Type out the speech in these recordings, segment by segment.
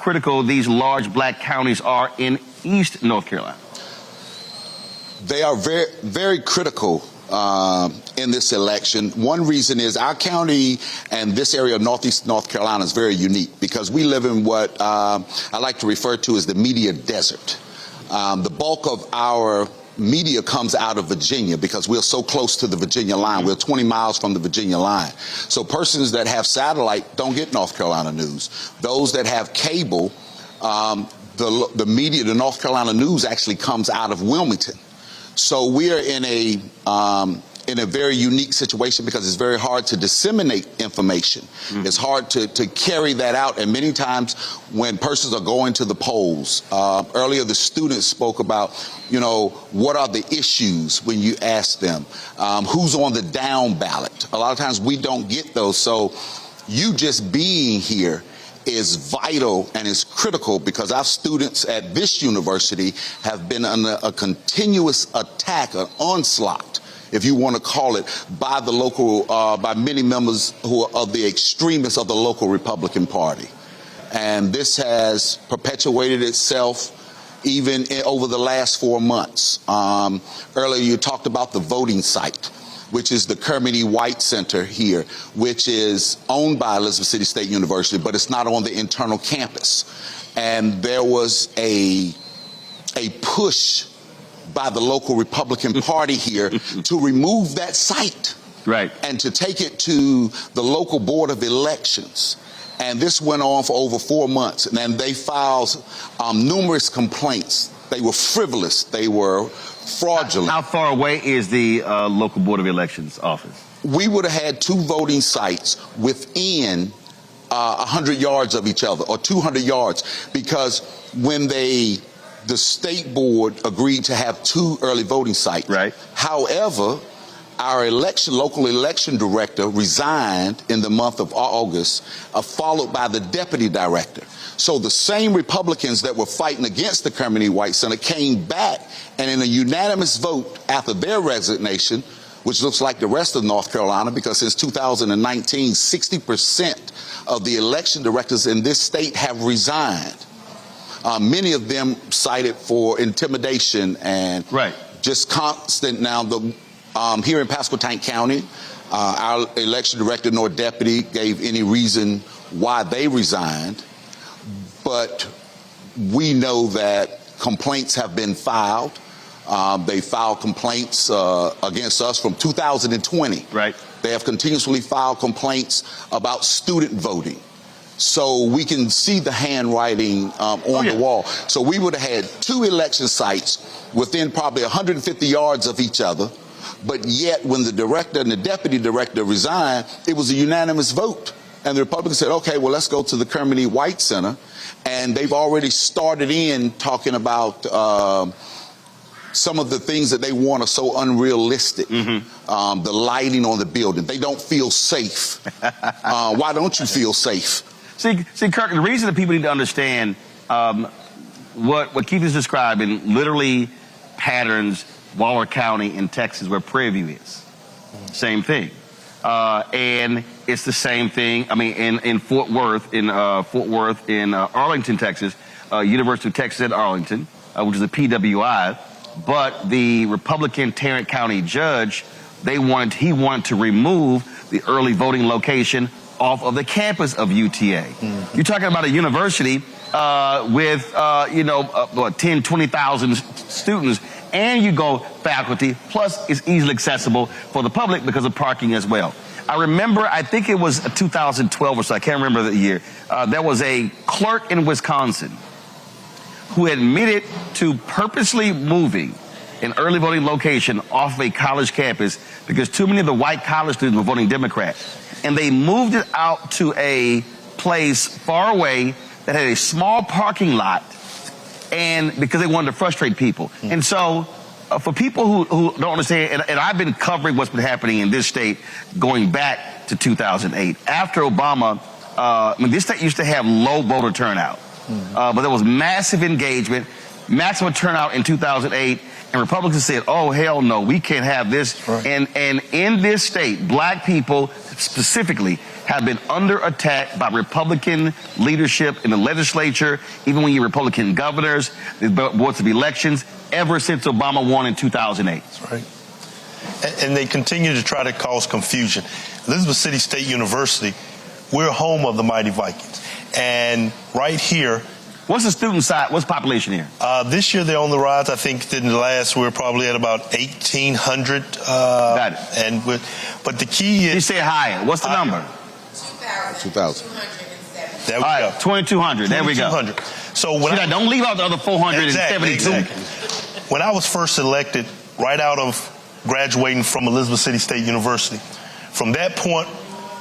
critical these large black counties are in East North Carolina? They are very, very critical in this election. One reason is our county and this area of Northeast North Carolina is very unique because we live in what I like to refer to as the media desert. The bulk of our media comes out of Virginia because we're so close to the Virginia line. We're 20 miles from the Virginia line. So persons that have satellite don't get North Carolina news. Those that have cable, the media, the North Carolina news actually comes out of Wilmington. So we are in a very unique situation because it's very hard to disseminate information. It's hard to carry that out. And many times when persons are going to the polls, earlier the students spoke about, you know, what are the issues when you ask them, who's on the down ballot. A lot of times we don't get those. So you just being here is vital and is critical because our students at this university have been under a continuous attack, an onslaught, if you want to call it, by the local, by many members who are of the extremists of the local Republican Party. And this has perpetuated itself even over the last 4 months. Earlier you talked about the voting site, which is the Kirck White Center here, which is owned by Elizabeth City State University, but it's not on the internal campus. And there was a push by the local Republican Party here to remove that site. Right. And to take it to the local board of elections. And this went on for over 4 months. And then they filed numerous complaints. They were frivolous. They were fraudulent. How far away is the local board of elections office? We would have had 2 voting sites within 100 yards of each other, or 200 yards, because when the state board agreed to have 2 early voting sites. Right. However, our local election director resigned in the month of August, followed by the deputy director. So the same Republicans that were fighting against the Kirck White Center came back, and in a unanimous vote after their resignation, which looks like the rest of North Carolina, because since 2019, 60% of the election directors in this state have resigned. Many of them cited for intimidation and just constant. Now, here in Pasquotank County, our election director nor deputy gave any reason why they resigned, but we know that complaints have been filed. They filed complaints against us from 2020. Right. They have continuously filed complaints about student voting. So we can see the handwriting on the wall. So we would have had 2 election sites within probably 150 yards of each other. But yet when the director and the deputy director resigned, it was a unanimous vote. And the Republicans said, okay, well, let's go to the Kirck White Center. And they've already started in talking about some of the things that they want are so unrealistic. The lighting on the building. They don't feel safe. Why don't you feel safe? See, Kirk, the reason that people need to understand what Keith is describing literally patterns Waller County in Texas where Prairie View is. Same thing. And it's the same thing, I mean, in Fort Worth, in Arlington, Texas, University of Texas at Arlington, which is a PWI. But the Republican Tarrant County judge, he wanted to remove the early voting location off of the campus of UTA. You're talking about a university with, 10, 20,000 students, and you go faculty, plus it's easily accessible for the public because of parking as well. I remember, I think it was 2012 or so, I can't remember the year, there was a clerk in Wisconsin who admitted to purposely moving an early voting location off of a college campus because too many of the white college students were voting Democrat. And they moved it out to a place far away that had a small parking lot, and because they wanted to frustrate people. And so for people who don't understand, and I've been covering what's been happening in this state going back to 2008. After Obama, this state used to have low voter turnout, but there was massive engagement. maximum turnout in 2008, and Republicans said, oh, hell no, we can't have this. Right. And in this state, black people specifically have been under attack by Republican leadership in the legislature, even when you're Republican governors, the boards of elections, ever since Obama won in 2008. That's right. And they continue to try to cause confusion. Elizabeth City State University, we're home of the mighty Vikings. And right here, what's the student side? What's the population here? This year they're on the rise. I think in the last we're probably at about 1,800. Got it. And but the key is, you say higher. What's the number? 2,000. There we All go. right, 2,200. There we go. 2,200. So when don't leave out the other 472. Exactly. When I was first elected, right out of graduating from Elizabeth City State University, from that point,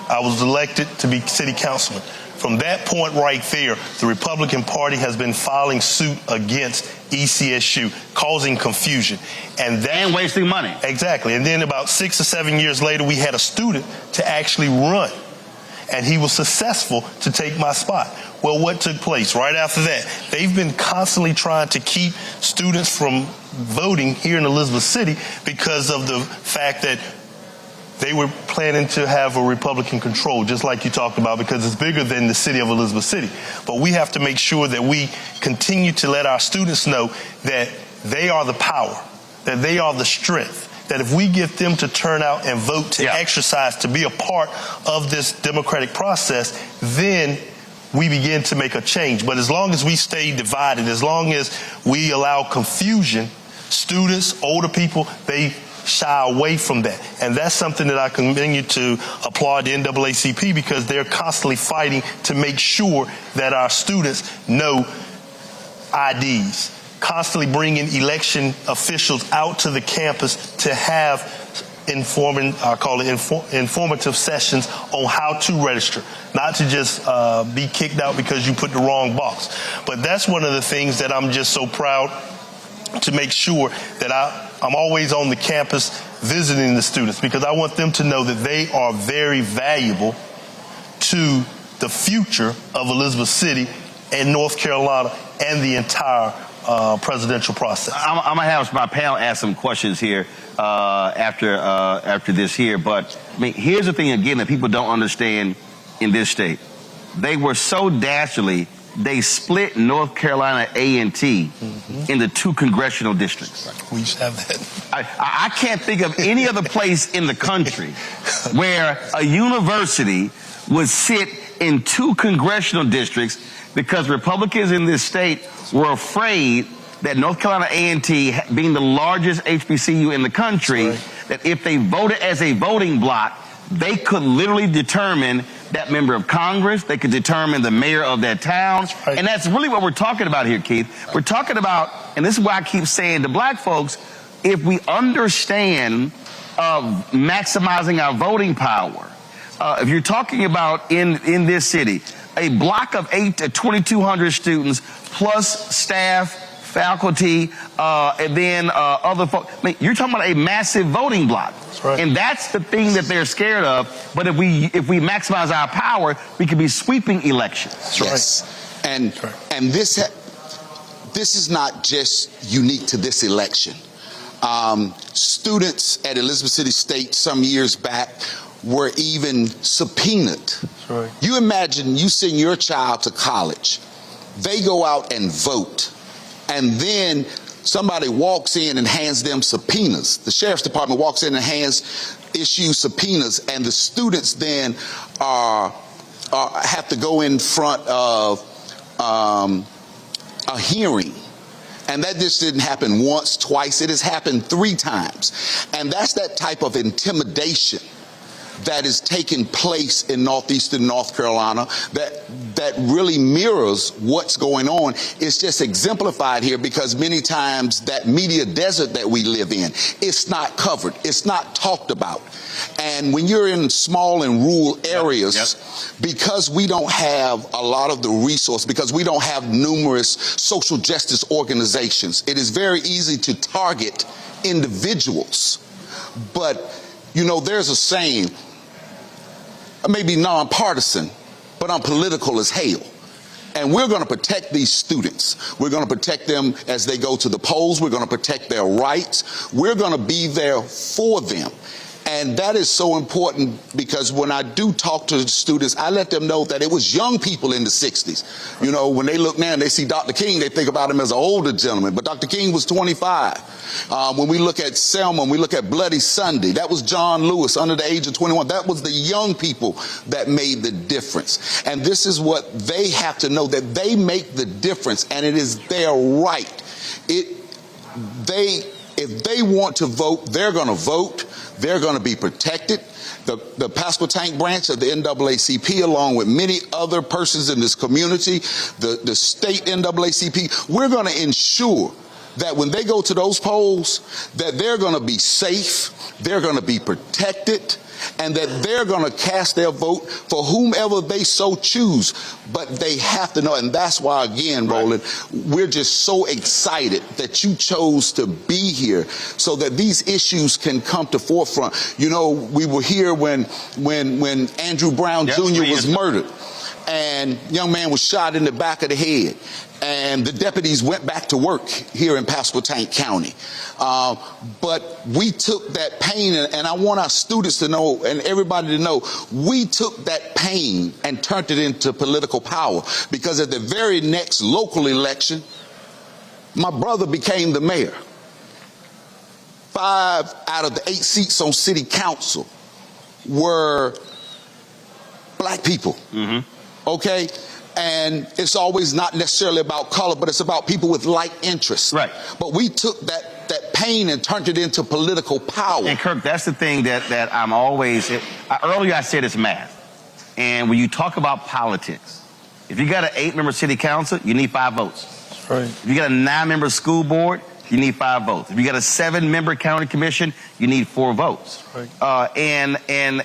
I was elected to be city councilman. From that point right there, the Republican Party has been filing suit against ECSU, causing confusion. And wasting money. Exactly. And then about 6 or 7 years later, we had a student to actually run. And he was successful to take my spot. Well, what took place right after that? They've been constantly trying to keep students from voting here in Elizabeth City because of the fact that they were planning to have a Republican control, just like you talked about, because it's bigger than the city of Elizabeth City. But we have to make sure that we continue to let our students know that they are the power, that they are the strength, that if we get them to turn out and vote, to exercise, to be a part of this democratic process, then we begin to make a change. But as long as we stay divided, as long as we allow confusion, students, older people, they shy away from that. And that's something that I continue to applaud the NAACP, because they're constantly fighting to make sure that our students know IDs, constantly bringing election officials out to the campus to have informative sessions on how to register, not to just be kicked out because you put the wrong box. But that's one of the things that I'm just so proud to make sure that I'm always on the campus visiting the students, because I want them to know that they are very valuable to the future of Elizabeth City and North Carolina and the entire presidential process. I'm going to have my panel ask some questions here after this here. But I mean, here's the thing again that people don't understand in this state. They were so dastardly, they split North Carolina A&T into 2 congressional districts. We used to have that. I can't think of any other place in the country where a university would sit in 2 congressional districts, because Republicans in this state were afraid that North Carolina A&T, being the largest HBCU in the country, that if they voted as a voting bloc, they could literally determine that member of Congress, they could determine the mayor of that town. And that's really what we're talking about here, Keith. We're talking about, and this is why I keep saying to black folks, if we understand maximizing our voting power, if you're talking about in this city, a block of 8 to 2,200 students plus staff, faculty, and then other folks. I mean, you're talking about a massive voting block. That's right. And that's the thing that they're scared of. But if we maximize our power, we can be sweeping elections. That's yes. Right. And this is not just unique to this election. Students at Elizabeth City State some years back were even subpoenaed. That's right. You imagine you send your child to college, they go out and vote, and then somebody walks in and hands them subpoenas. The sheriff's department walks in and issues subpoenas, and the students then have to go in front of a hearing. And that just didn't happen once, twice. It has happened 3 times. And that's that type of intimidation that is taking place in northeastern North Carolina that really mirrors what's going on. It's just exemplified here because many times that media desert that we live in, it's not covered, it's not talked about. And when you're in small and rural areas, because we don't have a lot of the resource, because we don't have numerous social justice organizations, it is very easy to target individuals. But, you know, there's a saying, maybe nonpartisan, but I'm political as hell. And we're going to protect these students. We're going to protect them as they go to the polls. We're going to protect their rights. We're going to be there for them. And that is so important, because when I do talk to students, I let them know that it was young people in the 60s. You know, when they look now and they see Dr. King, they think about him as an older gentleman, but Dr. King was 25. When we look at Selma, when we look at Bloody Sunday, that was John Lewis under the age of 21. That was the young people that made the difference. And this is what they have to know, that they make the difference, and it is their right. If they want to vote, they're going to vote. They're going to be protected. The Pasquotank branch of the NAACP, along with many other persons in this community, the state NAACP, we're going to ensure that when they go to those polls, that they're going to be safe, they're going to be protected, and that they're going to cast their vote for whomever they so choose. But they have to know, and that's why, again, Roland, we're just so excited that you chose to be here so that these issues can come to forefront. You know, we were here when Andrew Brown Jr. was murdered, and young man was shot in the back of the head. And the deputies went back to work here in Pasquotank County. But we took that pain, and I want our students to know, and everybody to know, we took that pain and turned it into political power. Because at the very next local election, my brother became the mayor. 5 out of the 8 seats on city council were black people. Okay? And it's always not necessarily about color, but it's about people with like interests. Right. But we took that pain and turned it into political power. And Kirk, that's the thing that I'm always, earlier I said it's math. And when you talk about politics, if you got an 8-member city council, you need 5 votes. That's right. If you got a 9-member school board, you need 5 votes. If you got a 7-member county commission, you need 4 votes. Right. And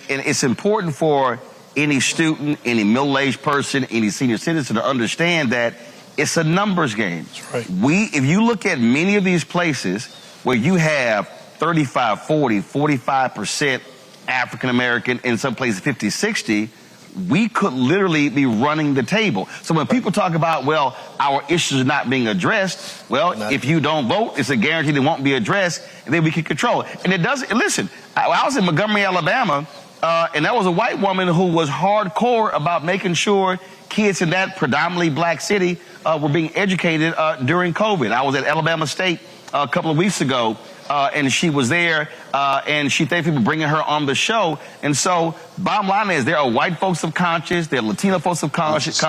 it's important for any student, any middle-aged person, any senior citizen to understand that it's a numbers game. That's right. If you look at many of these places where you have 35, 40, 45% African-American, in some places 50, 60, we could literally be running the table. So when people talk about, well, our issues are not being addressed, well, if you don't vote, it's a guarantee they won't be addressed, and then we can control it. And it doesn't, listen, I was in Montgomery, Alabama, and that was a white woman who was hardcore about making sure kids in that predominantly black city were being educated during COVID. I was at Alabama State a couple of weeks ago, and she was there, and she thanked people bringing her on the show. And so, bottom line is, there are white folks of conscience, there are Latino folks of conscience,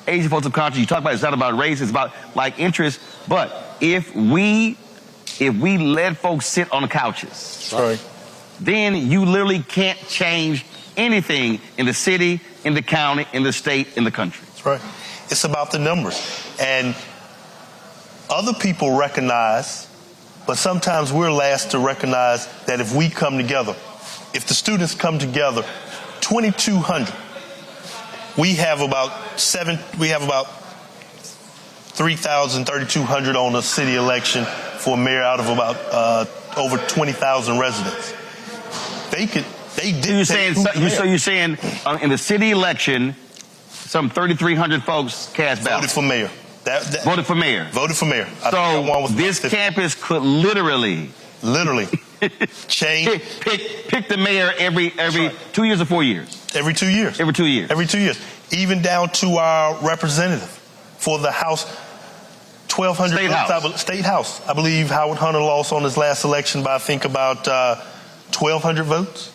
Asian folks of conscience. You talk about it's not about race, it's about like interest. But if we let folks sit on the couches, then you literally can't change anything in the city, in the county, in the state, in the country. That's right. It's about the numbers. And other people recognize, but sometimes we're last to recognize that if we come together, if the students come together, 2,200, we have about 3,000, 3,200 on a city election for a mayor out of about over 20,000 residents. They did. So you're saying in the city election, some 3,300 folks cast ballots. Voted for mayor. Voted for mayor. Voted for mayor. So this campus could literally change. Pick the mayor every 2 years or 4 years. Every 2 years. Every 2 years. Every 2 years. Even down to our representative for the House. 1,200 State House. I believe Howard Hunter lost on his last election by I think about 1,200 votes.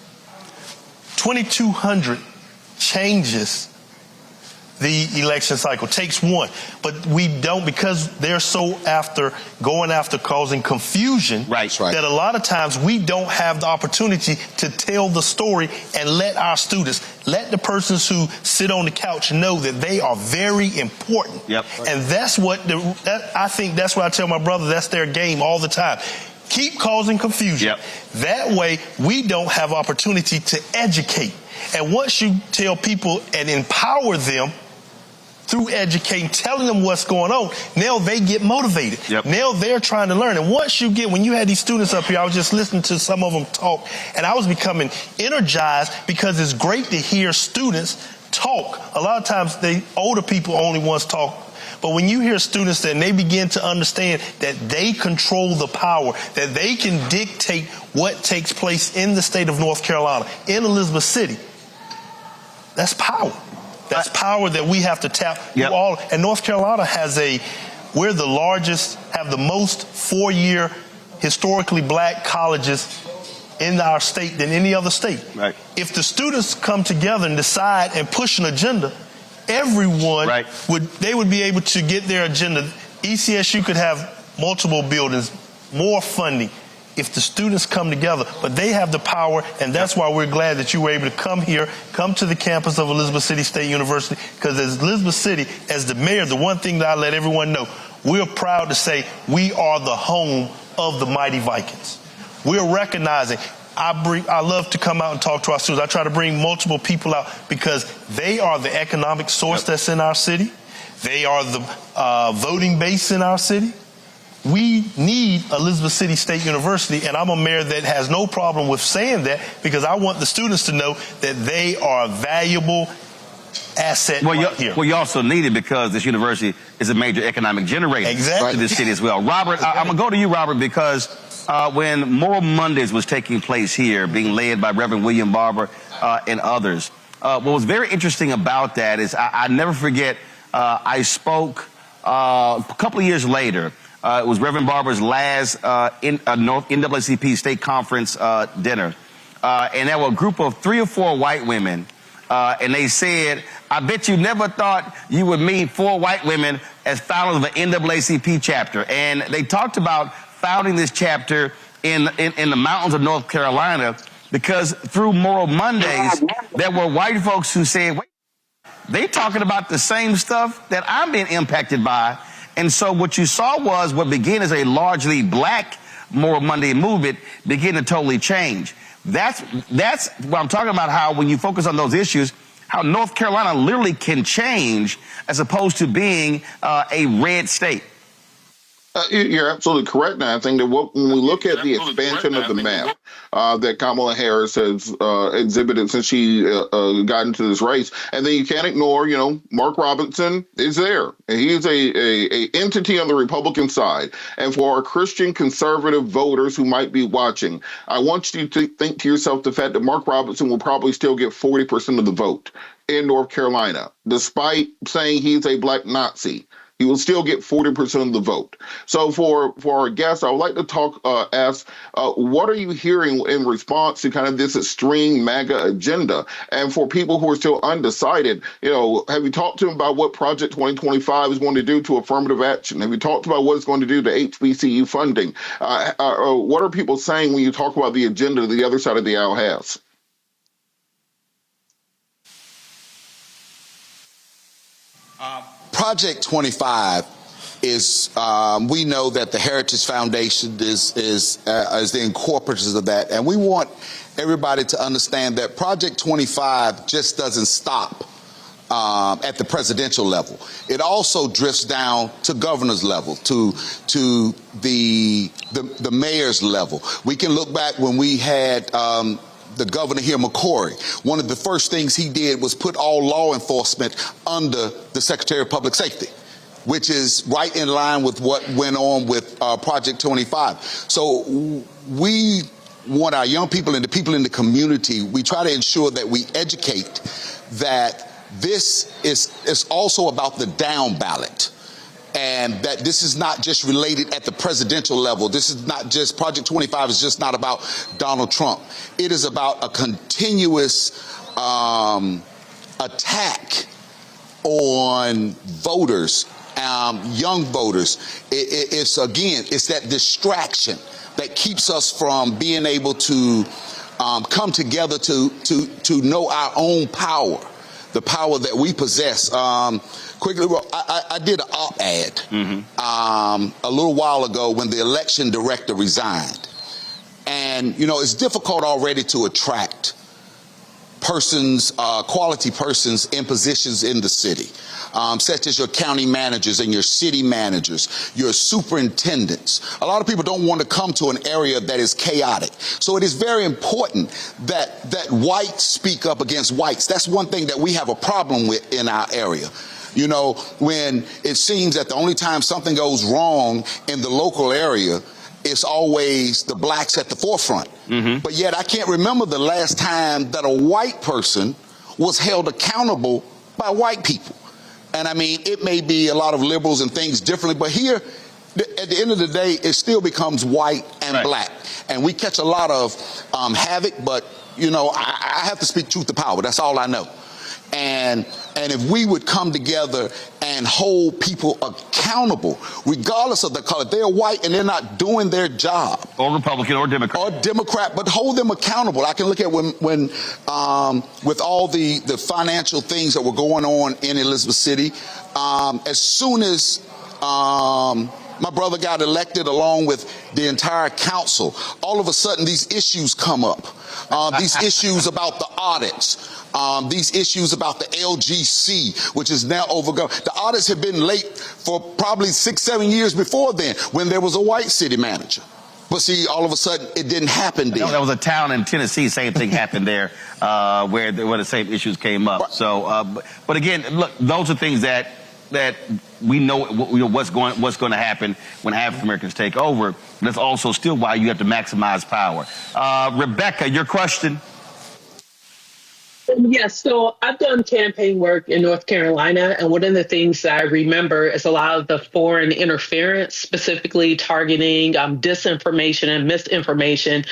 2,200 changes the election cycle. Takes one. But we don't, because they're so going after causing confusion, that a lot of times we don't have the opportunity to tell the story and let our students, let the persons who sit on the couch know that they are very important. And that's what, I think that's what I tell my brother, that's their game all the time. Keep causing confusion. That way we don't have opportunity to educate. And once you tell people and empower them through educating, telling them what's going on, now they get motivated. Now they're trying to learn. And once when you had these students up here, I was just listening to some of them talk, and I was becoming energized because it's great to hear students talk. A lot of times, older people only once talk. But when you hear students and they begin to understand that they control the power, that they can dictate what takes place in the state of North Carolina, in Elizabeth City, that's power. That's power that we have to tap through all. And North Carolina we're the largest, have the most four-year historically black colleges in our state than any other state. Right. If the students come together and decide and push an agenda, everyone would be able to get their agenda. ECSU could have multiple buildings, more funding, if the students come together, but they have the power, and that's why we're glad that you were able to come here, come to the campus of Elizabeth City State University, because as Elizabeth City, as the mayor, the one thing that I let everyone know, we're proud to say we are the home of the mighty Vikings. We're recognizing, I love to come out and talk to our students. I try to bring multiple people out because they are the economic source that's in our city. They are the voting base in our city. We need Elizabeth City State University, and I'm a mayor that has no problem with saying that because I want the students to know that they are a valuable asset here. Well, you also need it because this university is a major economic generator to this city as well. Robert, I'm going to go to you, Robert, because when Moral Mondays was taking place here, being led by Reverend William Barber and others, what was very interesting about that is I never forget, I spoke a couple of years later. It was Reverend Barber's last NAACP State Conference dinner. And there were a group of 3 or 4 white women, and they said, I bet you never thought you would meet 4 white women as founders of an NAACP chapter. And they talked about founding this chapter in the mountains of North Carolina because through Moral Mondays, there were white folks who said, wait, they talking about the same stuff that I'm being impacted by. And so what you saw was what began as a largely black Moral Monday movement begin to totally change. That's what I'm talking about, how when you focus on those issues, how North Carolina literally can change as opposed to being a red state. You're absolutely correct. And I think that when we look at the expansion of the map that Kamala Harris has exhibited since she got into this race, and then you can't ignore, Mark Robinson is there. He is a entity on the Republican side. And for our Christian conservative voters who might be watching, I want you to think to yourself the fact that Mark Robinson will probably still get 40% of the vote in North Carolina, despite saying he's a black Nazi. He will still get 40% of the vote. So for our guests, I would like to ask, what are you hearing in response to kind of this extreme MAGA agenda? And for people who are still undecided, have you talked to them about what Project 2025 is going to do to affirmative action? Have you talked about what it's going to do to HBCU funding? What are people saying when you talk about the agenda the other side of the aisle has? Project 25 is, we know that the Heritage Foundation is the incorporators of that. And we want everybody to understand that Project 25 just doesn't stop at the presidential level. It also drifts down to governor's level, to the mayor's level. We can look back when we had the governor here, McCory. One of the first things he did was put all law enforcement under the Secretary of Public Safety, which is right in line with what went on with Project 25. So we want our young people and the people in the community, we try to ensure that we educate that this is also about the down ballot. And that this is not just related at the presidential level. This is not just, Project 25 is just not about Donald Trump. It is about a continuous attack on voters, young voters. It's that distraction that keeps us from being able to come together to know our own power, the power that we possess. Quickly, I did an op-ed a little while ago when the election director resigned. And, it's difficult already to attract persons, quality persons in positions in the city, such as your county managers and your city managers, your superintendents. A lot of people don't want to come to an area that is chaotic. So it is very important that whites speak up against whites. That's one thing that we have a problem with in our area. You know, when it seems that the only time something goes wrong in the local area, it's always the blacks at the forefront. But yet I can't remember the last time that a white person was held accountable by white people. And I mean, it may be a lot of liberals and things differently, but here, at the end of the day, it still becomes white and black. And we catch a lot of havoc, but, you know, I have to speak truth to power. That's all I know. And if we would come together and hold people accountable, regardless of the color, they're white and they're not doing their job. Or Republican or Democrat. Or Democrat, but hold them accountable. I can look at when with all the financial things that were going on in Elizabeth City, as soon as my brother got elected along with the entire council, all of a sudden these issues come up. These issues about the audits. These issues about the LGC, which is now overgone. The audits have been late for probably 6-7 years before then, when there was a white city manager. But see, all of a sudden, it didn't happen then. No, there was a town in Tennessee, same thing happened there, where the same issues came up. Right. So, but again, look, those are things that we know what's going to happen when African Americans take over. That's also still why you have to maximize power. Rebecca, your question. Yes, so I've done campaign work in North Carolina, and one of the things that I remember is a lot of the foreign interference, specifically targeting disinformation and misinformation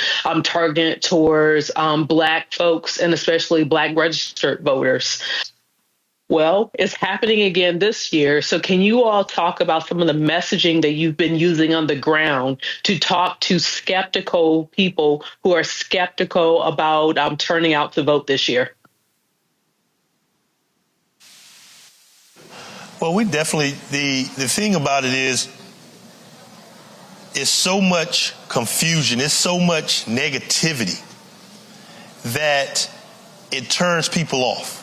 targeted towards Black folks and especially Black registered voters. Well, it's happening again this year. So can you all talk about some of the messaging that you've been using on the ground to talk to skeptical people who are skeptical about turning out to vote this year? Well, we definitely, the thing about it is, it's so much confusion, it's so much negativity that it turns people off.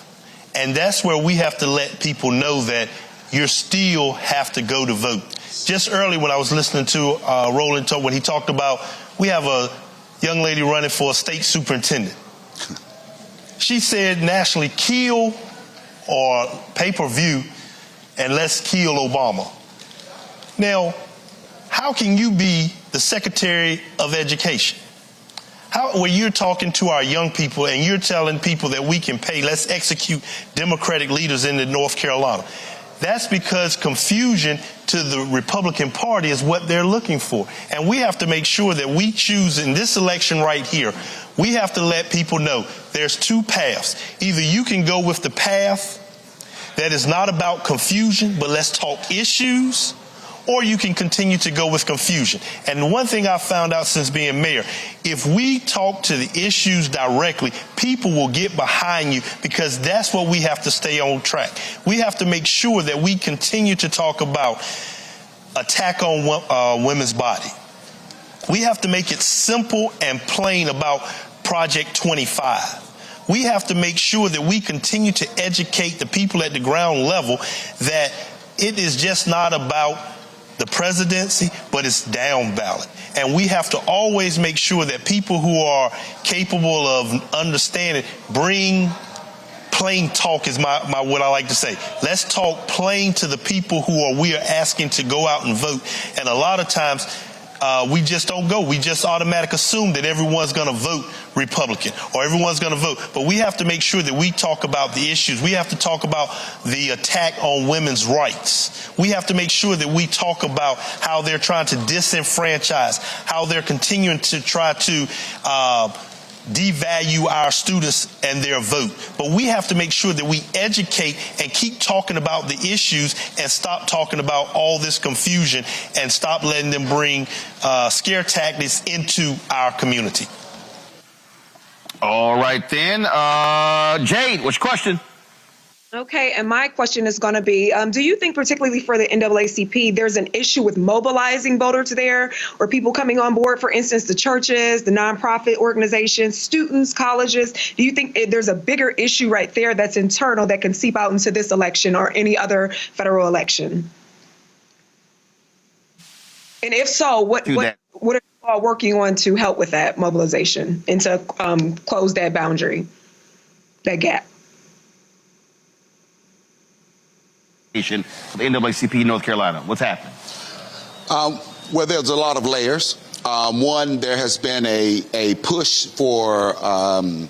And that's where we have to let people know that you still have to go to vote. Just early when I was listening to Roland talk, when he talked about, we have a young lady running for a state superintendent. She said nationally, kill or pay-per-view and let's kill Obama. Now, how can you be the Secretary of Education? When you're talking to our young people and you're telling people that we can pay, let's execute Democratic leaders in North Carolina. That's because confusion to the Republican Party is what they're looking for. And we have to make sure that we choose in this election right here, we have to let people know there's two paths. Either you can go with the path that is not about confusion, but let's talk issues, or you can continue to go with confusion. And one thing I found out since being mayor, if we talk to the issues directly, people will get behind you, because that's what we have to stay on track. We have to make sure that we continue to talk about attack on women's body. We have to make it simple and plain about Project 25. We have to make sure that we continue to educate the people at the ground level that it is just not about the presidency, but it's down ballot. And we have to always make sure that people who are capable of understanding bring plain talk is what I like to say. Let's talk plain to the people we are asking to go out and vote. And a lot of times we just don't go. We just automatically assume that everyone's going to vote Republican or everyone's going to vote. But we have to make sure that we talk about the issues. We have to talk about the attack on women's rights. We have to make sure that we talk about how they're trying to disenfranchise, how they're continuing to try to devalue our students and their vote. But we have to make sure that we educate and keep talking about the issues and stop talking about all this confusion and stop letting them bring scare tactics into our community. All right, then. Jade, what's your question? Okay, and my question is going to be, do you think particularly for the NAACP, there's an issue with mobilizing voters there or people coming on board, for instance, the churches, the nonprofit organizations, students, colleges? Do you think there's a bigger issue right there that's internal that can seep out into this election or any other federal election? And if so, what are you all working on to help with that mobilization and to close that boundary, that gap? The NAACP North Carolina. What's happening? Well, there's a lot of layers. One, there has been a push for phone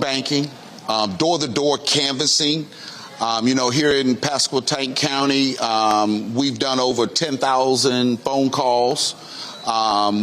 banking, door-to-door canvassing. Here in Pasquotank County, we've done over 10,000 phone calls.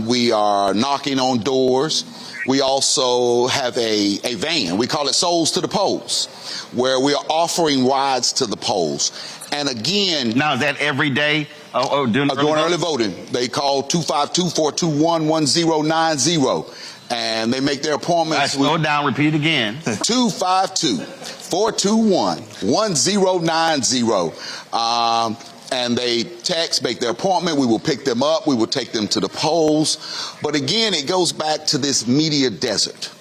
We are knocking on doors. We also have a van. We call it Souls to the Polls, where we are offering rides to the polls. And again... Now, is that every day? During early voting. They call 252-421-1090. And they make their appointments. Slow it down. Repeat it again. 252-421-1090. And they text, make their appointment. We will pick them up. We will take them to the polls. But again, it goes back to this media desert.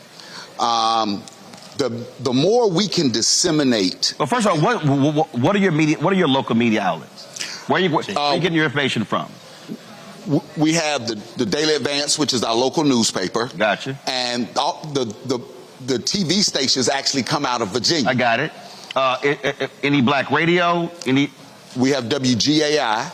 The more we can disseminate. Well, first of all, what are your media? What are your local media outlets? Where are you getting your information from? We have the Daily Advance, which is our local newspaper. Gotcha. And the TV stations actually come out of Virginia. I got it. Any black radio? We have WGAI.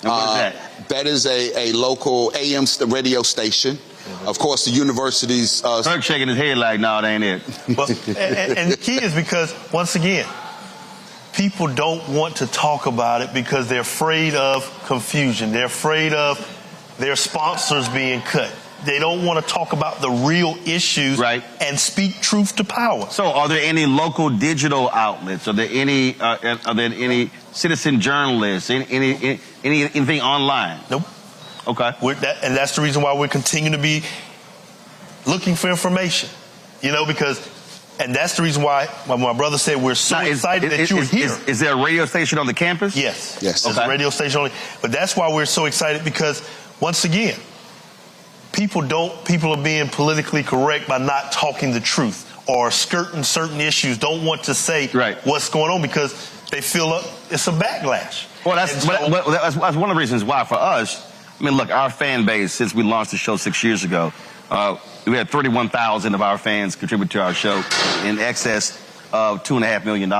And what is that? That is a local AM radio station. Of course, the university's... Kirk shaking his head like, no, that ain't it. Well, and the key is because, once again, people don't want to talk about it because they're afraid of confusion. They're afraid of their sponsors being cut. They don't want to talk about the real issues and speak truth to power. So are there any local digital outlets? Are there any citizen journalists? Anything online? Nope. Okay. And that's the reason why we're continuing to be looking for information. And that's the reason why my brother said we're so excited that you're here. Is there a radio station on the campus? Yes. Yes. There's a radio station only. But that's why we're so excited because, once again, people are being politically correct by not talking the truth or skirting certain issues, don't want to say what's going on because they feel it's a backlash. Well, that's one of the reasons why for us, look, our fan base, since we launched the show 6 years ago, we had 31,000 of our fans contribute to our show in excess of $2.5 million.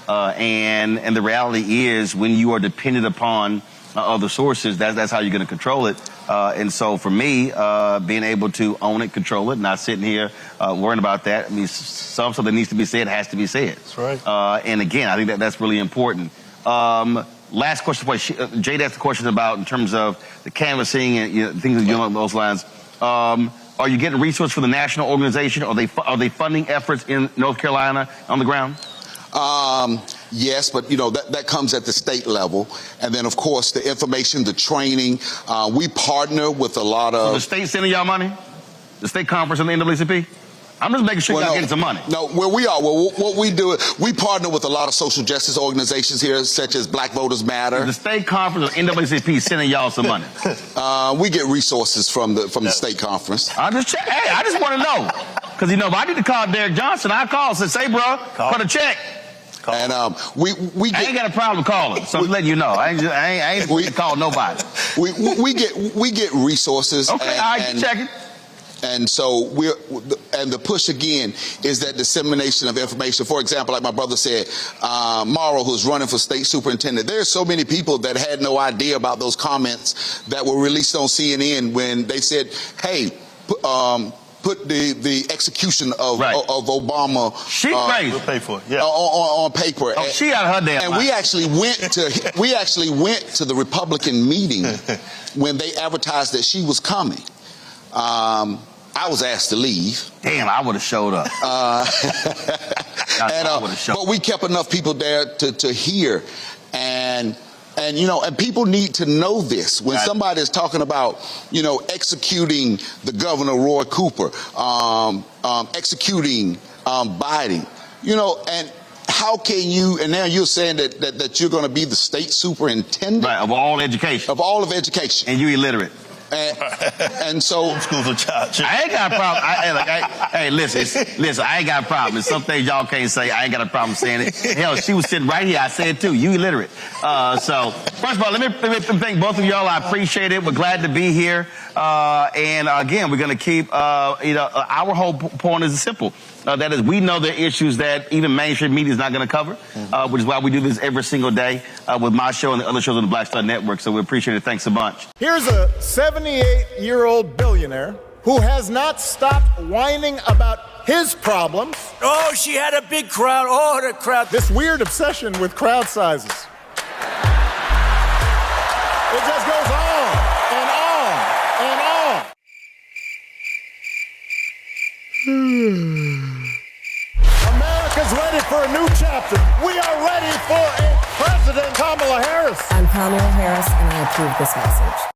And the reality is when you are dependent upon other sources, that's how you're going to control it. And so for me, being able to own it, control it, not sitting here worrying about that. Something that needs to be said has to be said. That's right. And again, I think that's really important. Last question for you. Jade asked a question about in terms of the canvassing and things along those lines. Are you getting resources from the national organization? Are they funding efforts in North Carolina on the ground? Yes, but that comes at the state level, and then of course the information, the training. We partner with a lot of. So the state sending y'all money? The state conference and the NAACP? I'm just making sure y'all getting some money. No, where we are, what we do is we partner with a lot of social justice organizations here, such as Black Voters Matter. The state conference or NAACP sending y'all some money? We get resources from the state conference. I just check. Hey, I just want to know because if I need to call Derek Johnson, I call and say, bro, put a check. And we I ain't got a problem calling, so I'm letting you know. I ain't call nobody. We get resources. Okay, all right, checking. And so the push again is that dissemination of information. For example, like my brother said, Morrow, who's running for state superintendent, there are so many people that had no idea about those comments that were released on CNN when they said, hey, put the execution of Obama. She crazy. We'll pay for it. Yeah. On paper. Oh, she out of her damn And mind. we actually went to the Republican meeting when they advertised that she was coming. I was asked to leave. Damn, I would have showed up. But we kept enough people there to hear, and people need to know this. When somebody is talking about, executing the governor, Roy Cooper, executing Biden, how can you, and now you're saying that you're going to be the state superintendent Right, of all education. of all of education. And you illiterate. And so Schools of child. I ain't got a problem. Hey, listen, I ain't got a problem. There's some things y'all can't say. I ain't got a problem saying it. Hell, she was sitting right here. I said it too. You illiterate. So, first of all, let me thank both of y'all. I appreciate it. We're glad to be here. And again, we're going to keep, our whole point is simple. That is, we know the issues that even mainstream media is not going to cover, which is why we do this every single day with my show and the other shows on the Black Star Network. So we appreciate it. Thanks a bunch. Here's a 78-year-old billionaire who has not stopped whining about his problems. Oh, she had a big crowd. Oh, the crowd. This weird obsession with crowd sizes. It just goes on and on and on. America's ready for a new chapter. We are ready for a President Kamala Harris. I'm Kamala Harris, and I approve this message.